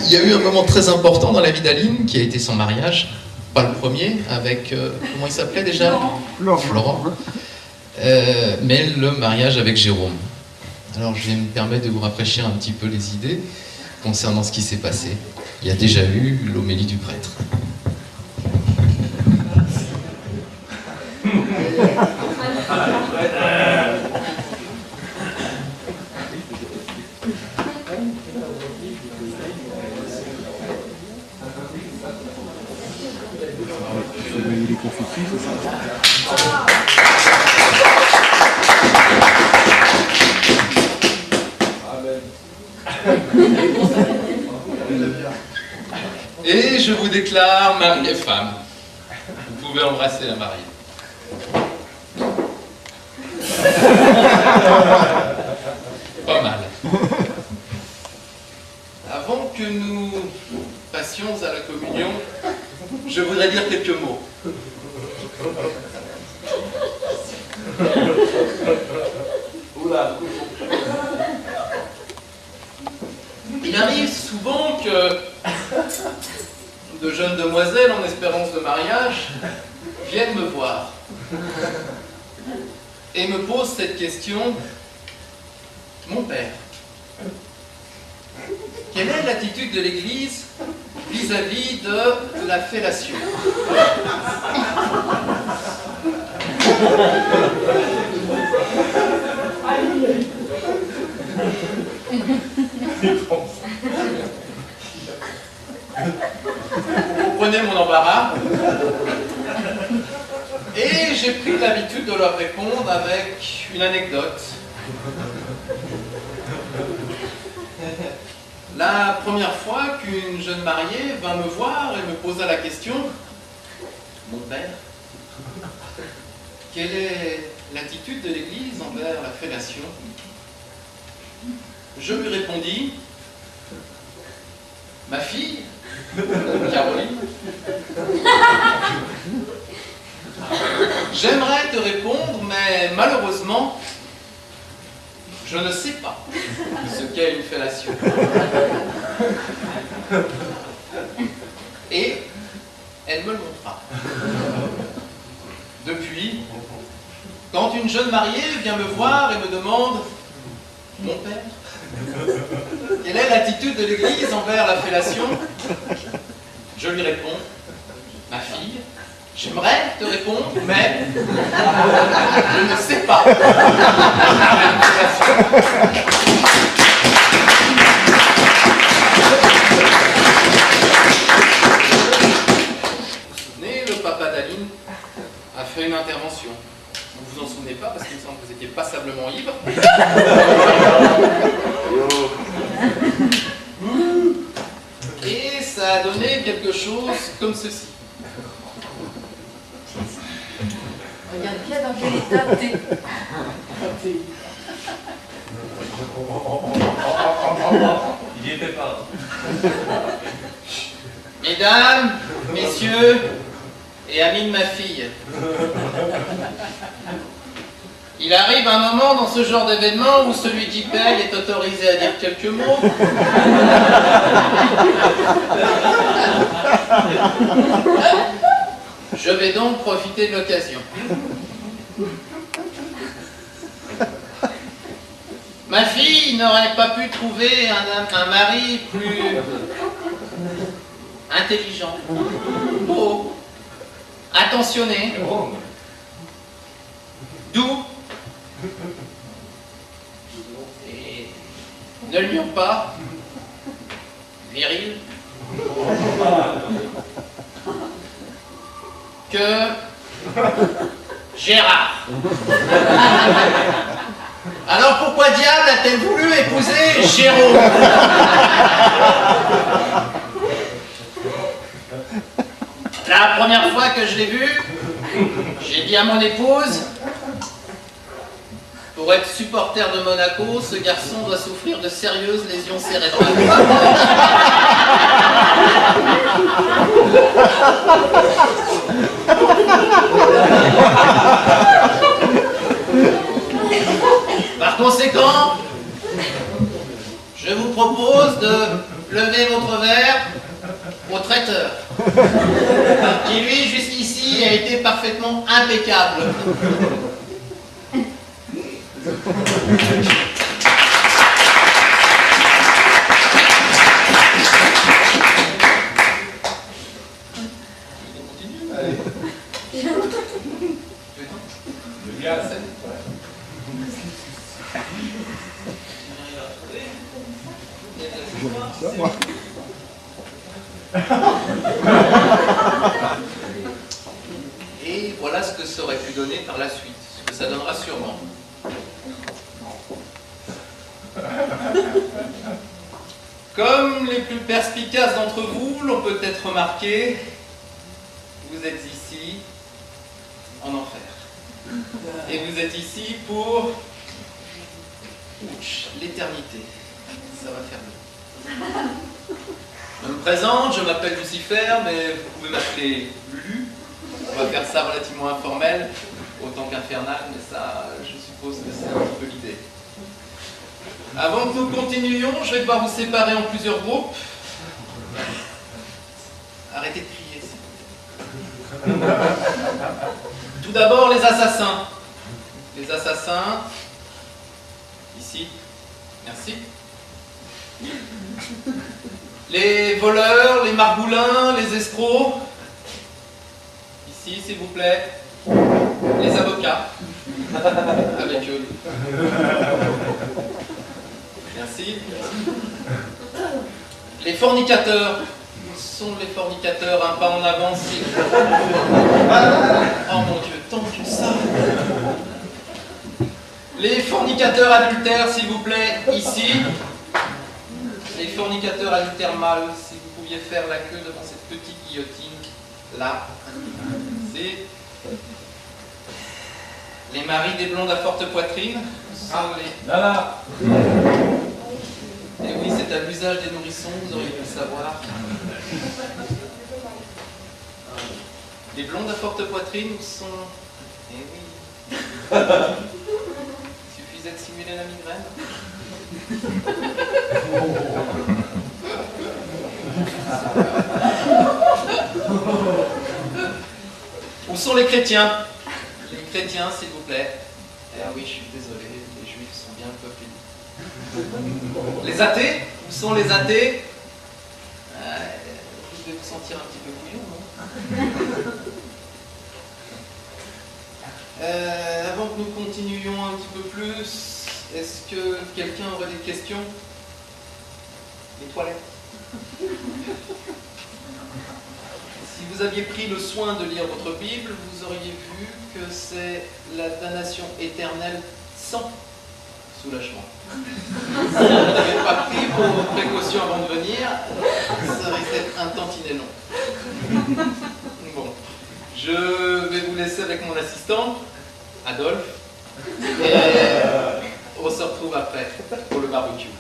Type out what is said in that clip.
Il y a eu un moment très important dans la vie d'Aline, qui a été son mariage. Pas le premier, avec... comment il s'appelait déjà? Florent. Mais le mariage avec Jérôme. Alors je vais me permettre de vous rafraîchir un petit peu les idées concernant ce qui s'est passé. Il y a déjà eu l'homélie du prêtre. Et je vous déclare mari et femme. Vous pouvez embrasser la mariée. Pas mal. Avant que nous passions à la communion, je voudrais dire quelques mots. Il arrive souvent que de jeunes demoiselles en espérance de mariage viennent me voir et me posent cette question: mon père, quelle est l'attitude de l'Église vis-à-vis de la fellation? Vous comprenez mon embarras? Et j'ai pris l'habitude de leur répondre avec une anecdote. La première fois qu'une jeune mariée vint me voir et me posa la question: mon père, quelle est l'attitude de l'Église envers la fellation? Je lui répondis: ma fille, Caroline, j'aimerais te répondre, mais malheureusement, je ne sais pas ce qu'est une fellation. Et elle me le montra. Depuis, quand une jeune mariée vient me voir et me demande: mon père, quelle est l'attitude de l'Église envers la fellation? Je lui réponds: ma fille, j'aimerais te répondre, mais je ne sais pas. Vous vous souvenez, le papa d'Aline a fait une intervention. Vous vous en souvenez pas parce qu'il me semble que vous étiez passablement ivre. Et ça a donné quelque chose comme ceci. Regarde bien dans quel état t'es. Il n'y était pas. Mesdames, messieurs et amis de ma fille, il arrive un moment dans ce genre d'événement où celui qui paye est autorisé à dire quelques mots. Je vais donc profiter de l'occasion. Ma fille n'aurait pas pu trouver un mari plus intelligent, beau, attentionné, doux, et ne le nions pas, viril, que Gérard. Alors pourquoi diable a-t-elle voulu épouser Jérôme? La première fois que je l'ai vu, j'ai dit à mon épouse: pour être supporter de Monaco, ce garçon doit souffrir de sérieuses lésions cérébrales. Par conséquent, je vous propose de le levez votre verre au traiteur, qui lui, jusqu'ici, a été parfaitement impeccable. Et voilà ce que ça aurait pu donner par la suite, ce que ça donnera sûrement. Comme les plus perspicaces d'entre vous l'ont peut-être remarqué, vous êtes ici en enfer. Et vous êtes ici pour l'éternité. Ça va faire long. Je me présente, je m'appelle Lucifer, mais vous pouvez m'appeler Lulu. On va faire ça relativement informel, autant qu'infernal, mais ça, je suppose que c'est un petit peu l'idée. Avant que nous continuions, je vais devoir vous séparer en plusieurs groupes. Arrêtez de crier, s'il vous plaît. Tout d'abord, les assassins. Les assassins, ici, merci. Les voleurs, les margoulins, les escrocs, ici, s'il vous plaît. Les avocats, avec eux. Merci. Les fornicateurs. Où sont les fornicateurs? Un pas en avant, s'il vous plaît. Oh mon Dieu, tant que ça. Les fornicateurs adultères, s'il vous plaît, ici. Les fornicateurs adultères mâles, si vous pouviez faire la queue devant cette petite guillotine, là. C'est les maris des blondes à forte poitrine. Là. Et oui, c'est à l'usage des nourrissons, vous auriez pu le savoir. Les blondes à forte poitrine sont... Eh oui. Il suffisait de simuler la migraine. Où sont les chrétiens? Les chrétiens, s'il vous plaît. Eh oui, je suis désolé, les juifs sont bien peuplés. Les athées? Où sont les athées? Vous devez vous sentir un petit peu couillon, non? Avant que nous continuions un petit peu plus, est-ce que quelqu'un aurait des questions? Les toilettes. Si vous aviez pris le soin de lire votre Bible, vous auriez vu que c'est la damnation éternelle sans soulagement. Si vous n'avez pas pris vos précautions avant de venir, ça risque d'être un tantinet long. Bon, je vais vous laisser avec mon assistant, Adolphe, et on se retrouve après pour le barbecue.